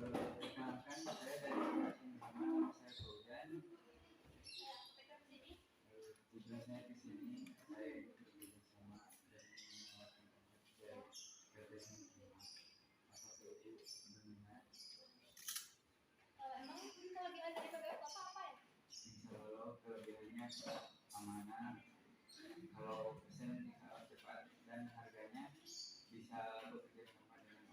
Perkenalkan saya dari Nama saya Fauzan. Tujuan saya ke sini saya bekerja sama dan menawarkan kerja sama apakah itu berminat. Emang kelebihan dari PBF apa ya? Insya Allah kelebihannya amanah, kalau pesen bisa cepat dan harganya bisa bekerja sama dengan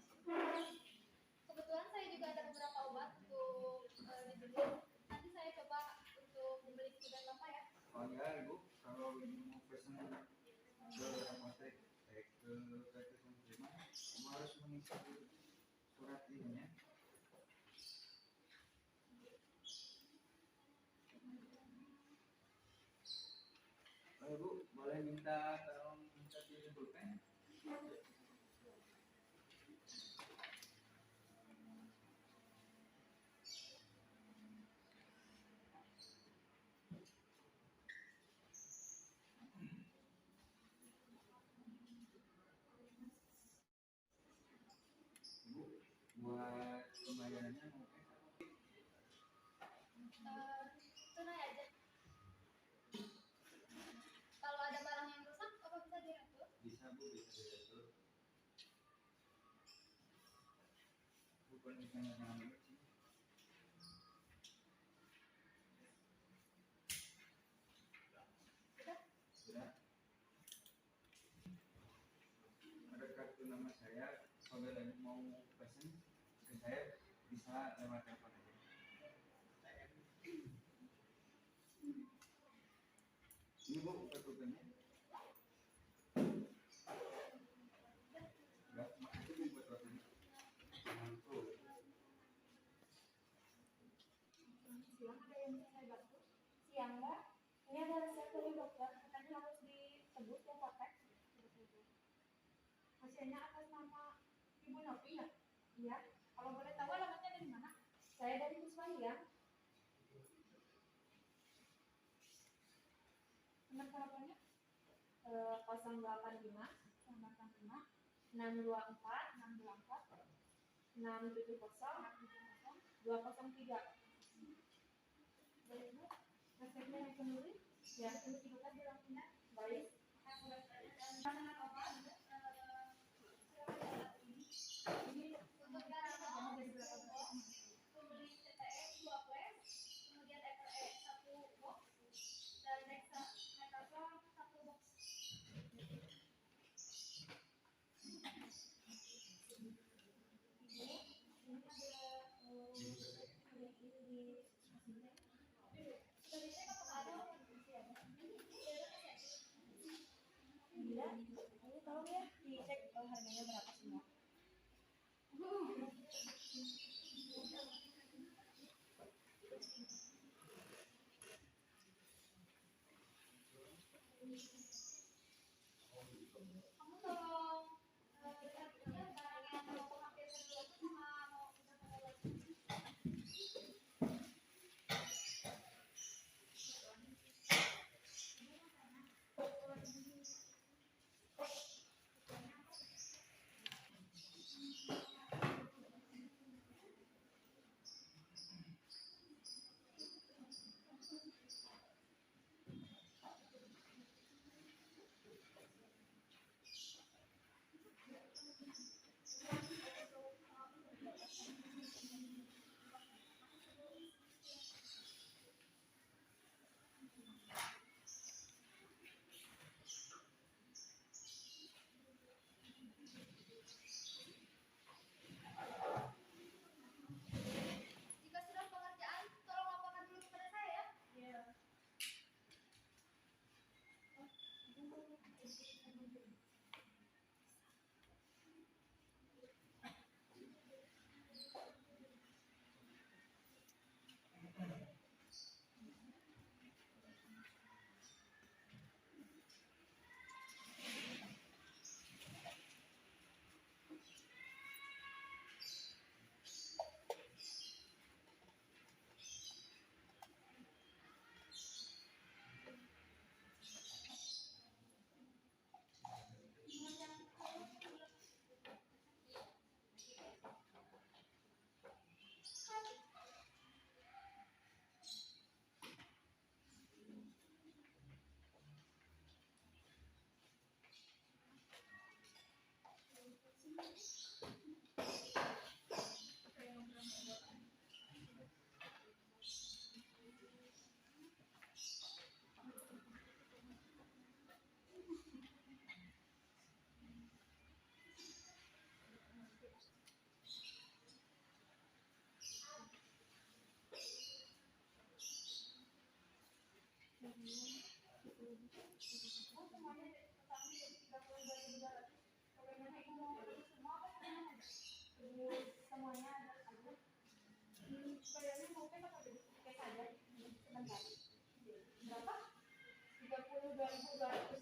Kebetulan saya juga ada beberapa obat untuk dibeli. Nanti saya coba untuk membeli kebutuhan Bapak ya. oh ya Ibu, kalau Ibu mau pesen ke apotek ke terima, kamu harus mengisi surat ini ya. Oh Ibu, boleh minta tolong minta dibelikan? Ibu, buat pembayarannya mungkin Tunai aja. Kalau ada barang yang rusak, apa bisa diretur? bisa Bu, bisa diatur. Bukan misalnya jangan dulu sih. Sudah. Ada kartu nama saya, kalau lagi mau pesen ke saya bisa lewat telepon aja. Ini Bu, kartunya. Enggak, makasih Bu buat waktunya. Mantul. Siang ada yang bisa saya bantu? Siang Mbak, ini ada resep dari dokter, katanya harus ditebus dan pakai. Hasilnya atas nama Ibu Novi ya? Iya. Kalau boleh tahu alamatnya dari mana? Saya dari Kuswaya. Nomor teleponnya 085 624 670 203. Baik Bu, resepnya yang kembali ya terus kita bilang pindah. Baik. Ini untuk darah dari berapa pembeli TTE 2 flash, kemudian FRE 1 box dan Dexa Metazol 1 box. Ini tolong ya. 2.200.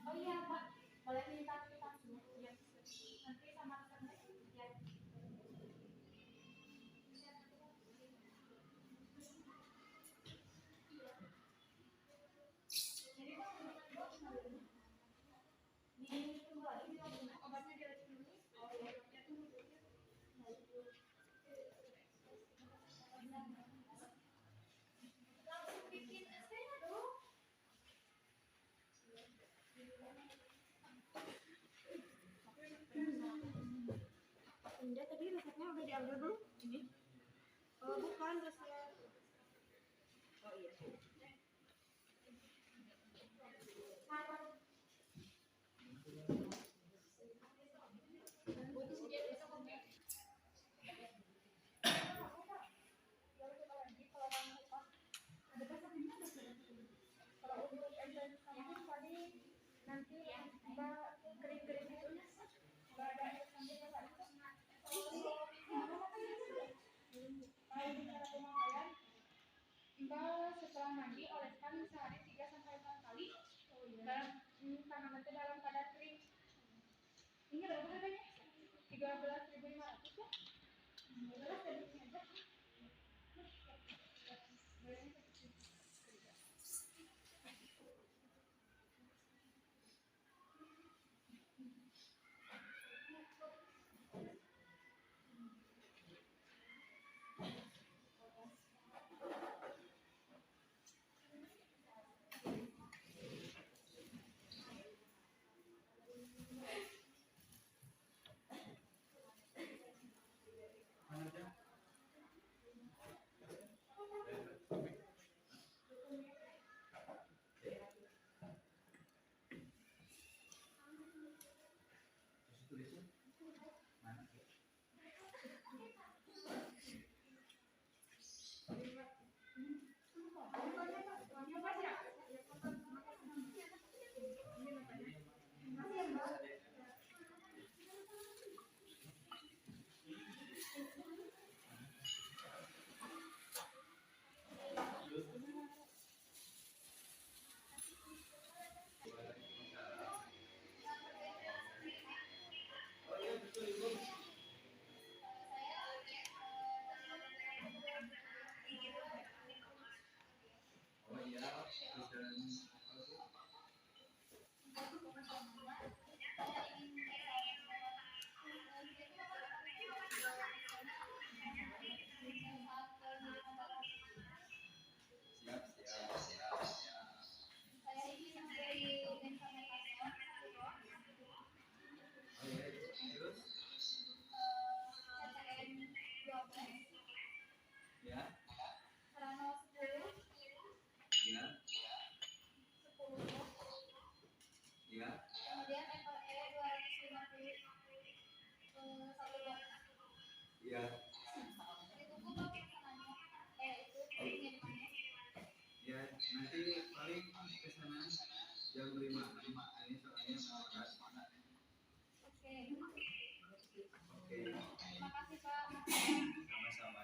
Oh iya Pak, boleh minta kipas dulu ya. Nanti sama teman ya. Jadi Pak, ini tunggu lagi di obatnya diracik dulu. Oh iya, ya tunggu dulu. Langsung bikin ST-nya dong. Enggak, tadi resepnya udah diambil belum? Ini? Oh, bukan resep. Oh iya. Kalau untuk embel sabun tadi nanti Mbak kering-kering itu Mbak ada nanti Mbak itu kalau di cara pemakaian Mbak setelah mandi oleskan sehari 3 sampai 4 kali dalam tangan nanti dalam keadaan kering. Ini berapa harganya? 13.500 ya? 13 dan ini aja. Mana aja? Terus tulisnya mana? Oh iya betul Ibu. Oh iya, dan siap siap siap siap. Saya ini dari Bensametason. Oh iya, terus CTN 12, ya Serano 10, ya 10 ya kemudian FLE 250 satu box. ya Ditunggu Pak pesanannya. Itu pengirimannya. ya nanti paling ke sana jam 5. Ini soalnya semangat. Oke. Oke. Terima kasih Pak. Sama-sama sama-sama.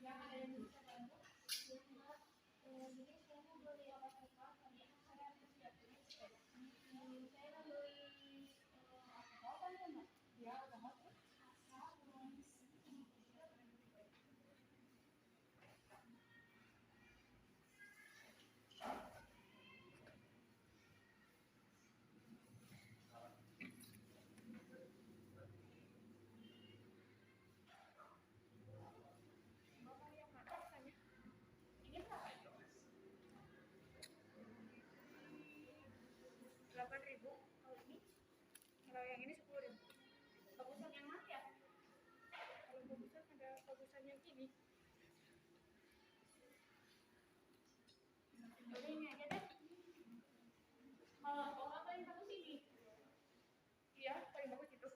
Yang ada yang bisa bantu. Jadi saya mau beli obat luka, tadi saya tidak beli sepeda. Saya mau beli alkohol kan ya Mbak? Ya alkohol terus. 8.000 kalau ini. Kalau yang ini 10.000. Bagusan yang mana ya? Kalau bagusan ada bagusan yang ini. Jadi ini aja deh. Kalau nggak paling bagus ini. Iya, paling bagus itu.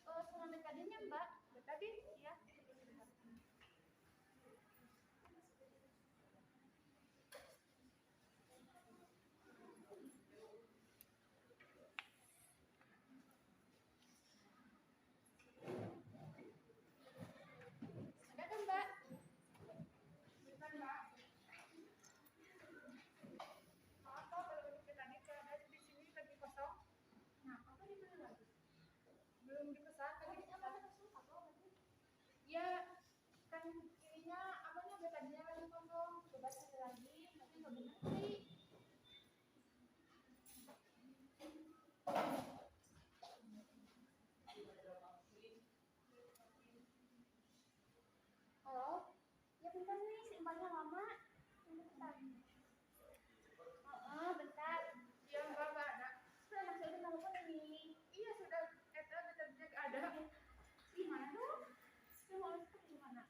Terus sama betadinnya Mbak. Betadin? Iya. Ada kan Mbak? Bukan Mbak. Maaf Mbak, kalau untuk betadin ada di sini lagi kosong. Nah, apa di mana lagi? Belum dipesan, lagi dipesan. Ya, kan ininya apanya betadinnya lagi kosong. Coba cari lagi, nanti nggak benar sih. Halo? Ya bentar nih, simpannya lama. Bentar. Bentar. Iya Mbak, nggak ada. Sudah masih ada telepon ini. Iya sudah, betadinnya nggak ada. Gimana dong? Saya mau seperti gimana?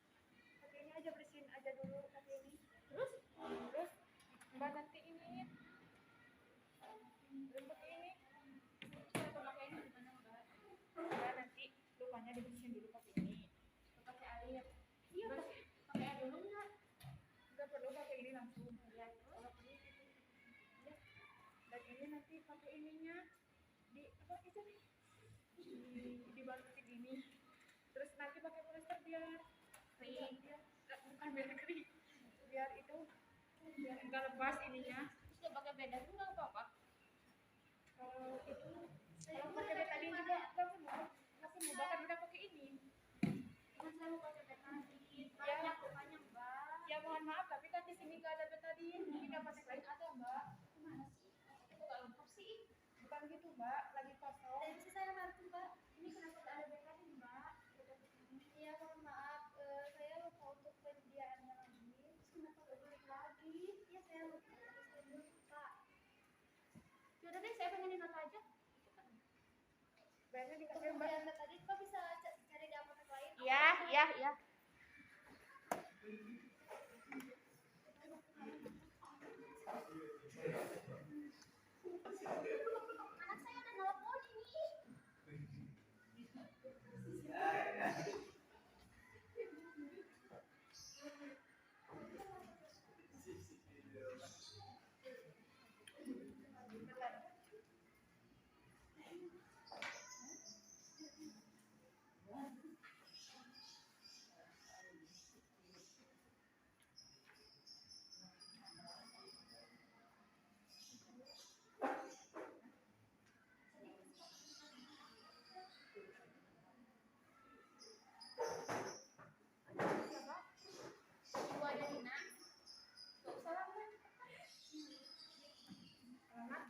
Pakai ini aja, bersihin aja dulu pakai ini. Terus Mbak nanti ini belum pakai ini. Saya pakai ini gimana Mbak? Mbak nanti lukanya dibersihin dulu pakai ini. Pakai air. Iya pakai air dulu nggak? Nggak perlu pakai ini langsung. Ya kalau perlu gitu. Ya. Dan ini nanti pakai ininya di apa itu nih? Dibalutin ini. Terus nanti pakai polyester biar kering. Bukan biar kering. Biar itu biar enggak lepas ininya. Terus pakai beda itu nggak apa-apa. Kalau itu kalau pakai betadin juga langsung mudah kan udah pakai ini. Kan saya mau pakai betadin. Banyak rupanya Mbak. Ya mohon maaf tapi kan di sini nggak ada betadin. Ini dapat yang lain ada Mbak. Gimana sih? Itu nggak lengkap sih. Bukan gitu Mbak, lagi kosong. Tadi sih saya ngerti Mbak. Ini kenapa nggak ada betadin Mbak? Iya mohon maaf, saya lupa untuk penyediaannya lagi. Kenapa nggak balik lagi? Ya saya lupa Pak. Yaudah deh, saya pengen nota aja. Bayarnya dikasih Mbak. Tadi Pak bisa cari di apotek lain. Iya. Anak saya udah nelpon ini. Ibu ada Dina. Gak usah lah kan. Selamat.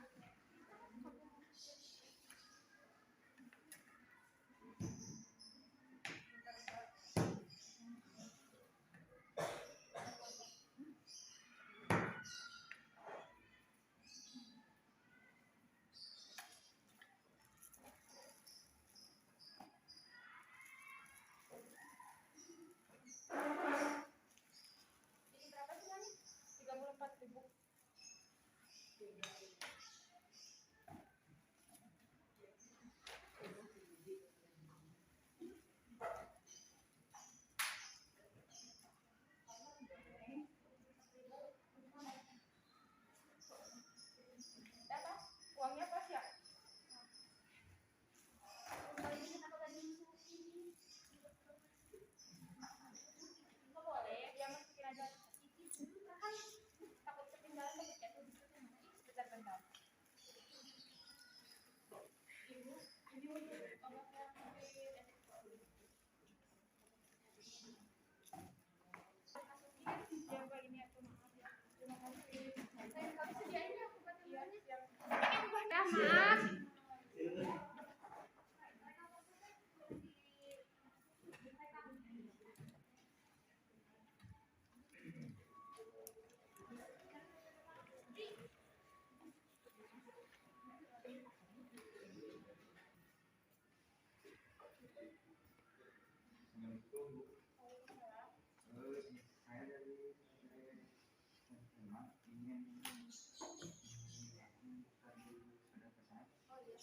Ini berapa sih Nani? 34.000. Berapa? Uangnya pas ya? Nggak boleh, dia masukin aja. Takut ketinggalan, takut jatuh. Bentar. Assalamualaikum. Waalaikumsalam. Saya dari teman ingin bukan ada pesan. Oh iya.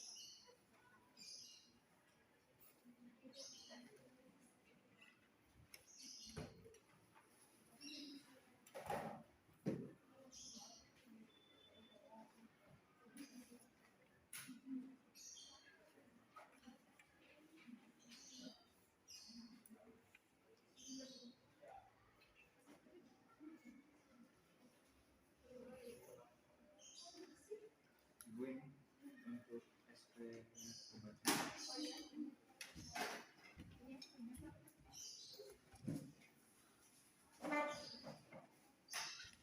Gue untuk SP obatnya. Oh iya. Ini punya Pak.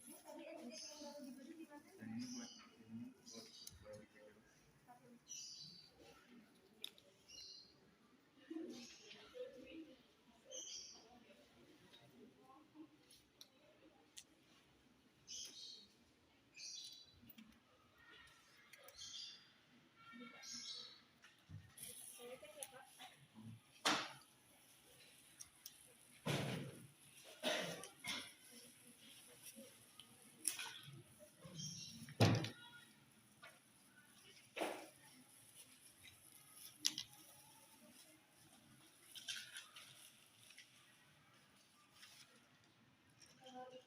Ini tadi SD yang baru dibeli di mana? Dan ini buat bayi kecil. Satu. Saya cek ya Pak.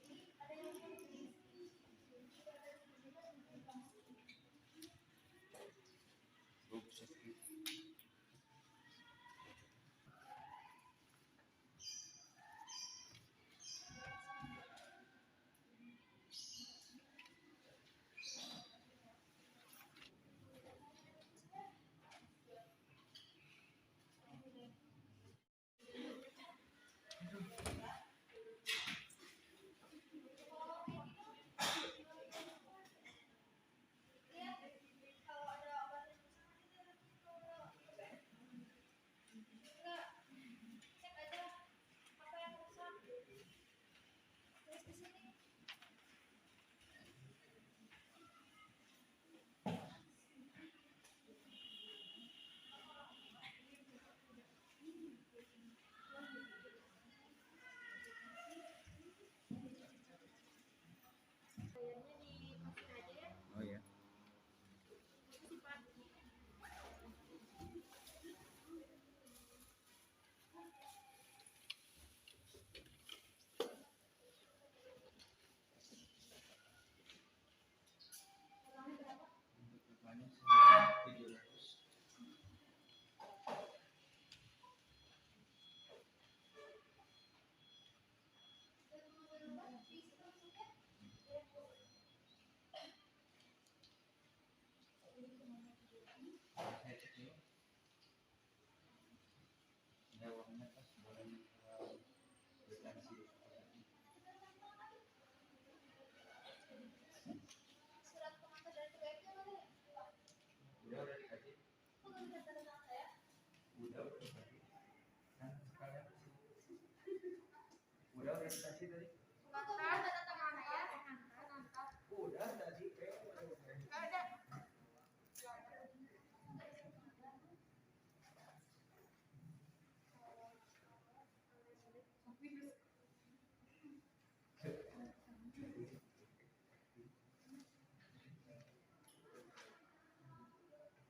Ini ada yang Grup safety. kalau ada obat yang enggak, cek aja apa yang rusak. Tulis di sini. Bayarnya dimasukin aja ya. Oh ya. Makasih Pak. Uangnya berapa? Untuk depannya 700. Saya cek dulu. Ya uangnya pas boleh kwitansi. Surat pengantar dari PPK mana ya? Udah dikasih. Kok nggak bisa tanda tangan saya? Udah dikasih. Kan sekalian udah dikasih tadi. Pengantar tanda tangan saya. Pengantar. Udah tadi. Nggak ada.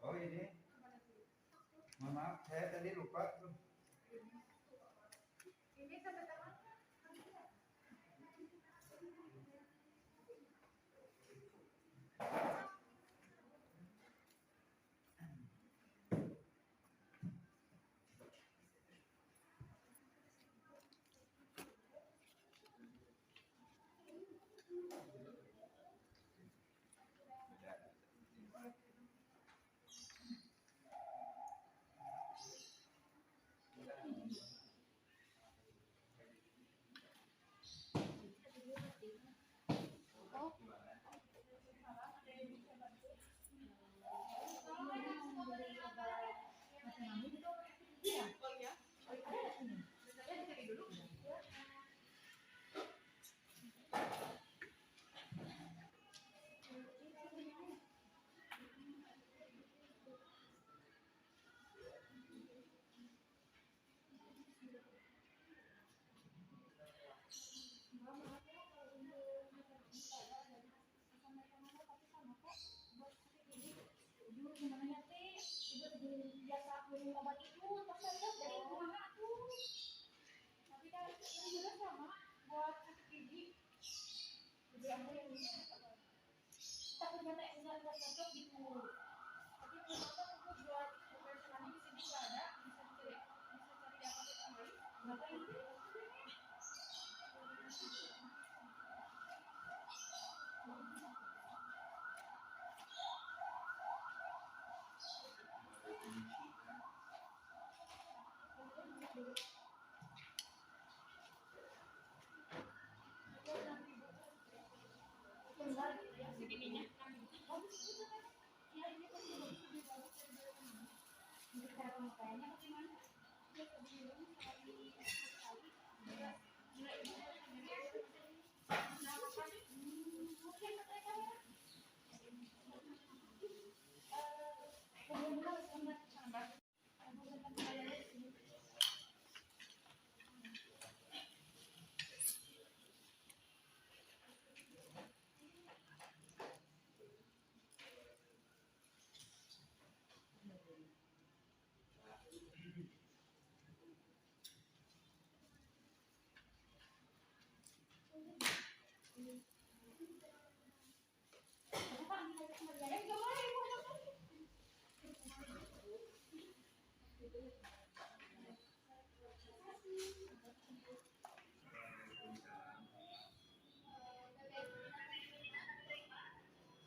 Oh ini. Mohon maaf, saya tadi lupa tuh. Ini tanda tangan. obat itu pas saya lihat dari mana tuh. Tapi kan ini juga sama buat sakit gigi. Jadi aku yang ini takutnya enggak cocok gitu. Tapi ternyata aku buat operasionalnya di sini nggak ada, bisa cari di apotek yang lain. Berapa itu? Segininya. Bagus itu kan? Ya ini pasti bagus lebih bagus dari ini. Untuk cara pemakaiannya bagaimana? Ya sebelum sekali sekali. Mulai itu sendiri. Nah, apa sih? Mungkin mereka kemudian sama tambah.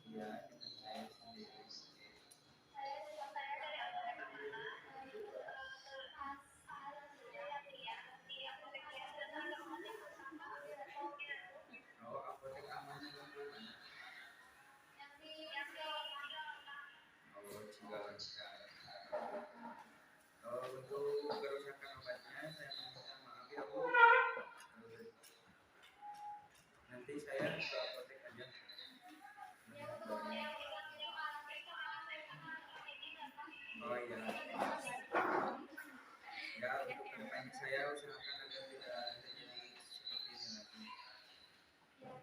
Ya, saya sendiri. Oh, apotek amannya itu mana? Oh, Cigalaska. Oh, untuk kerusakan obatnya saya minta maaf ya Bu. Nanti saya ke apotek aja. Oh iya. Ya, untuk kedepannya saya usahakan agar tidak terjadi seperti ini lagi. Siap.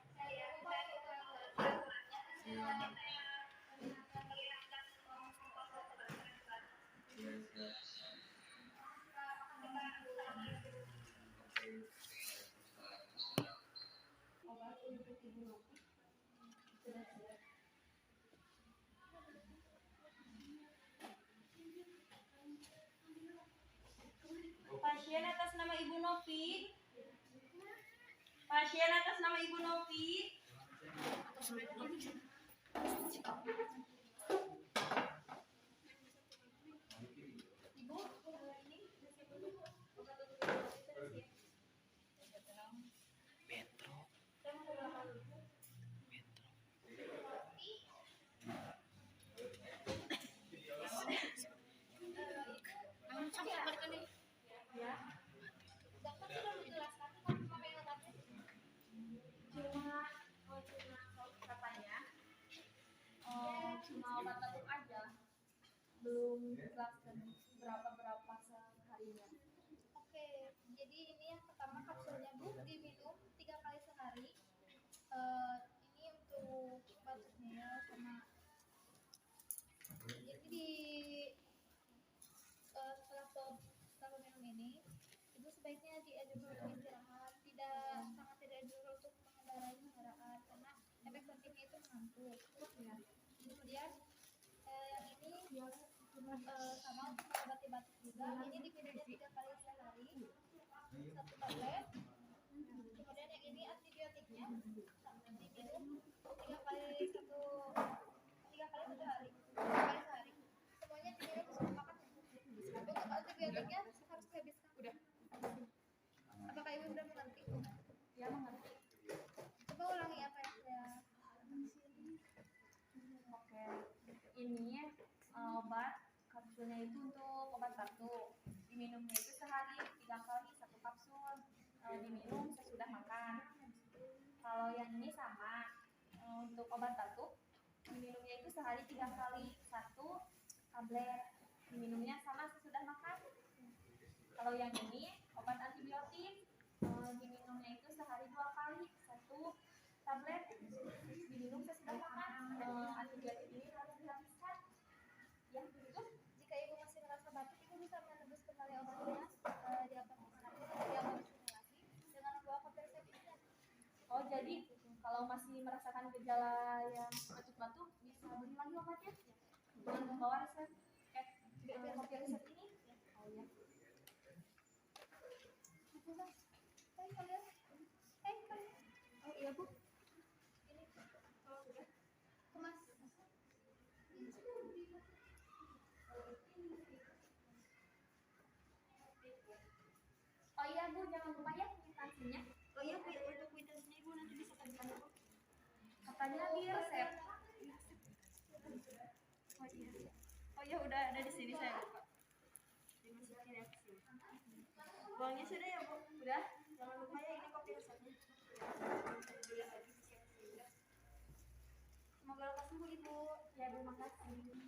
Iya, siap. Oke. Obat untuk ibu Novi sudah siap. Pasien atas nama Ibu Novi. Pasien atas nama Ibu Novi. Ibu, ini obat untuk sudah siap. Saya mau berapa dulu? Ya. Dokter sudah menjelaskan tentang pemakaian obatnya. Cuma katanya cuma obat batuk aja, belum jelaskan berapa seharinya. Oke, jadi ini yang pertama kapsulnya Bu diminum 3 kali sehari. Ini untuk batuknya sama. Jadi setelah minum ini, Ibu sebaiknya dianjurkan untuk istirahat. Sangat tidak anjurkan untuk mengendarai kendaraan karena efek sampingnya itu mengantuk. Kemudian yang ini sama untuk mengobati batuk juga. Ini diminumnya 3 kali sehari, 1 tablet. Kemudian yang ini antibiotiknya diminum 3 kali satu hari, 3 kali sehari. Semuanya diminum sebelum makan. Untuk antibiotiknya harus dihabiskan. Udah. Apakah Ibu sudah mengerti? Ya, mengerti. Coba ulangi apa yang saya. Oke. Ini obat kapsulnya itu untuk obat batuk. Diminumnya itu sehari 3 kali 1 kapsul. Diminum sesudah makan. Kalau yang ini sama, untuk obat batuk diminumnya itu sehari 3 kali 1 tablet. Diminumnya sama sesudah makan. Kalau yang ini obat antibiotik diminumnya itu sehari 2 kali 1 tablet. Diminum sesudah makan. Antibiotik ini harus dihabiskan. Ya, begitu. Jika Ibu masih merasa batuk, Ibu bisa jadi kalau masih merasakan gejala yang batuk-batuk bisa beli lagi obatnya dengan membawa resep kopi resep ini. Oh ya. Oh iya Bu. Ini kalau sudah kemas. Oh iya Bu, jangan lupa ya kwitansinya. Oh iya, untuk kwitansinya Ibu nanti bisa temukan aku. Katanya di resep. Oh iya. Oh ya udah ada di sini, saya lupa. Dimasukin ya ke sini. Uangnya sudah ya Bu? Udah? Jangan lupa ya, ini kopi resepnya. Semoga lekas sembuh Ibu. Ya, terima kasih.